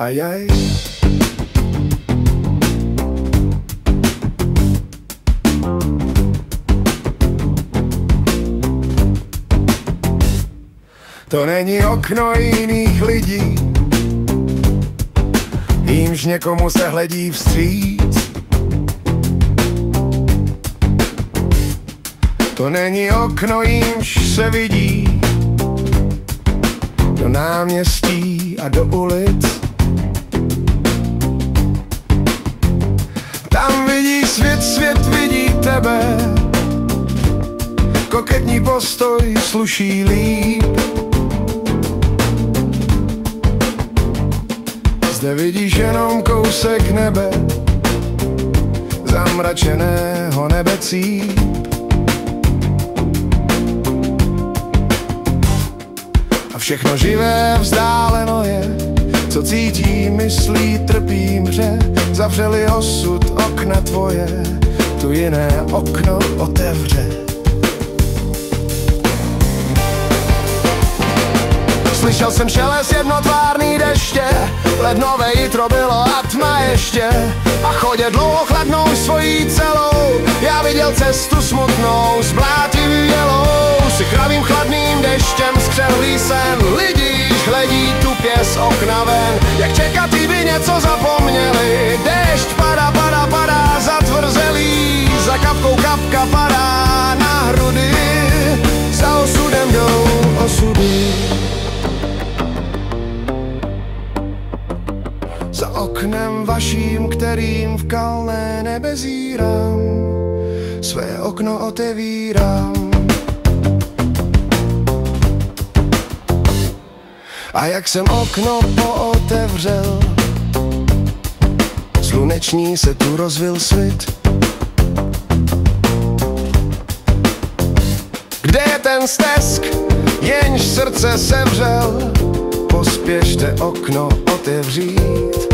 Ajaj. To není okno jiných lidí, jímž někomu se hledí vstříc. To není okno, jímž se vidí do náměstí a do ulic. Tam vidí svět, svět vidí tebe, koketní postoj sluší líp. Zde vidíš jenom kousek nebe, zamračeného nebecí. A všechno živé vzdáleno je, co cítí, myslí, trpí, mře. Zavřeli osud okna tvoje, tu jiné okno otevře. Slyšel jsem šelest jednotvárný deště, lednové jitro bylo a tma ještě. A chodě dlouho chladnou svojí celou, já viděl cestu smutnou, zblátivělou. Si chravým chladným deštěm skřelý sen lidí hledí tupě z okna ven. Jak čekat, by něco zapomněli, déšť padá, padá, padá, zatvrzelý. Za kapkou kapka padá na hrudy, za osudem jdou osudy. Za oknem vaším, kterým v kalné nebe zírám, své okno otevírám. A jak jsem okno pootevřel, sluneční se tu rozvil svit. Kde je ten stesk, jenž srdce sevřel, pospěšte okno otevřít.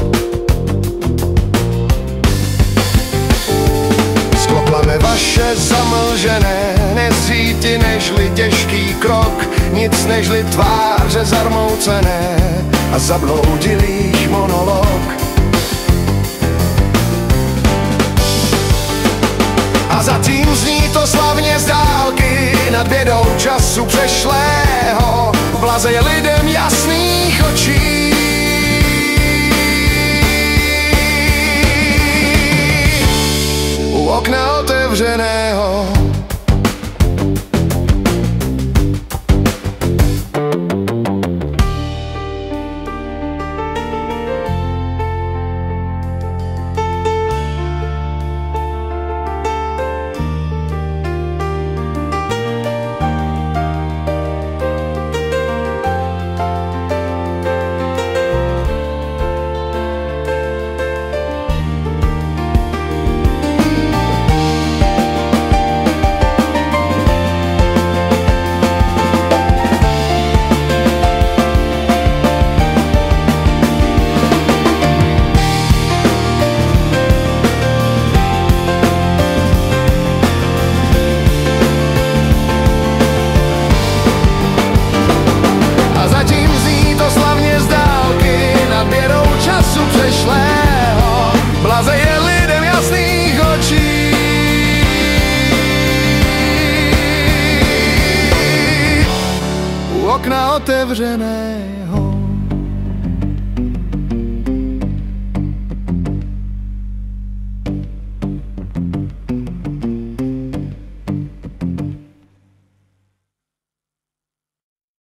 Skloplame vaše zamlžené, nezříti nežli těžký krok, nic nežli tváře zarmoucené a zabloudilých monolog. A zatím zní to slavně z dálky nad bědou času přešlého, v blaze je lidem jasných očí. U okna otevřeného blaze je lidem jasných očí. U okna otevřeného